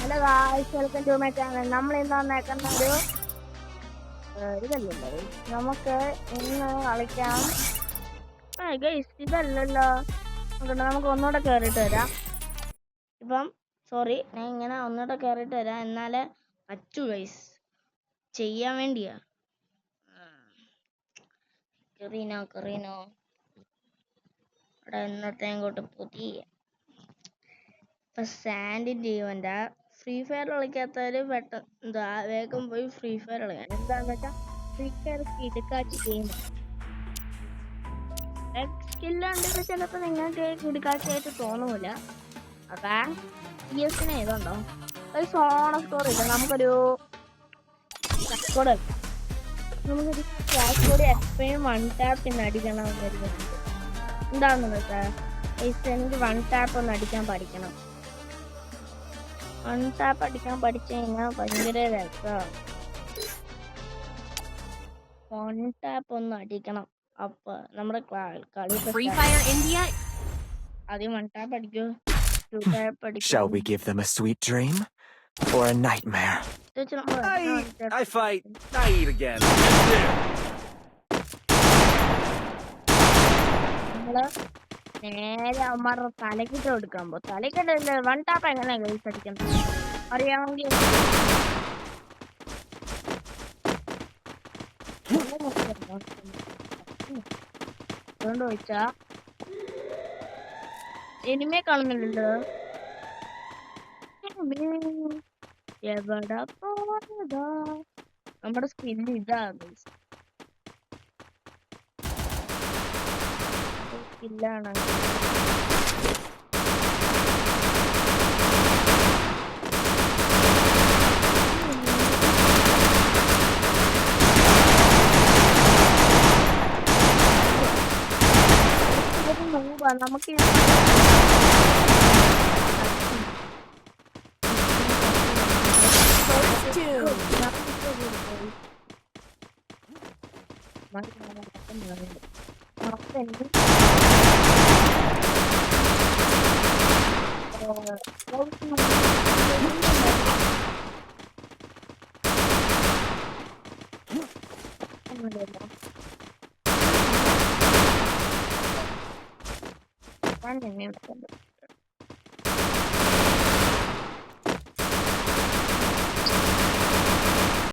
Hello guys, welcome to my channel. നമ്മൾ ഇന്ന് വന്നേക്കുന്ന ഒരു ഇതല്ലല്ലോ. നമുക്ക് ഇന്ന് കളിക്കാം. ഗൈസ് ഇതല്ലല്ലോ. നമുക്ക് ഒന്നുകൂടെ കയറിയിട്ട് വരാം. ഇപ്പം സോറി, ഞാൻ ഇങ്ങനെ ഒന്നുകൂടെ കയറിയിട്ട് വരാം. എന്നാലേ പറ്റൂ ഗൈസ്, ചെയ്യാൻ വേണ്ടിയാ. കറീനോ ഇവിടെ ഇന്നത്തെ ഇങ്ങോട്ട് പുതിയ ഇപ്പൊ സാൻഡിന്റെ ഈവന്റാ. ഫ്രീ ഫയർ കളിക്കാത്തവര് പെട്ടെന്ന് വേഗം പോയി ഫ്രീ ഫയർ കളിക്കാം. എന്താന്ന് വെച്ചാൽ ഫ്രീ ഫയർ കിടക്കാച്ചി ഗെയിം. സ്കില്ലാണ്ട് ചിലപ്പോ നിങ്ങൾക്ക് കിടക്കാച്ചായിട്ട് തോന്നൂല. അതാ PS ഇതുണ്ടോ ഒരു സോണ സ്കോർ ഇല്ല. നമുക്കൊരു ക്യാഷ് എപ്പോഴും 1 ടാപ്പിന് അടിക്കണം വരുന്നുണ്ട്. എന്താണെന്ന് വെച്ചാൽ എനിക്ക് 1 ടാപ്പ് ഒന്ന് അടിക്കാൻ പഠിക്കണം. 1 ടാപ്പ് അടിക്കാൻ പഠിച്ചു കഴിഞ്ഞാൽ ഭയങ്കര രസമാണ്. 1 ടാപ്പ് ഒന്ന് അടിക്കണം. അപ്പൊ നമ്മുടെ കളി ആദ്യം 1 ടാപ്പ് അടിക്കൂ. 2 ടാപ്പ് അടിക്കൂ. Shall we give them a sweet dream or a nightmare? I fight. I eat again. നേരെ അവന്മാരുടെ തലക്കിട്ട് കൊടുക്കാൻ പോ. തലക്കിട്ട് 1 ടാപ്പ് എങ്ങനെയാ ഗൈസ് അടിക്കുന്നത് അറിയാമെങ്കിൽ അതുകൊണ്ട് ചോദിച്ചാ എനിമയെ കാണുന്നില്ലല്ലോ. എവിടെ പോയതാ നമ്മുടെ സ്കില്ല്? ഇതാ സ്കില്ലാണ്. നമുക്ക്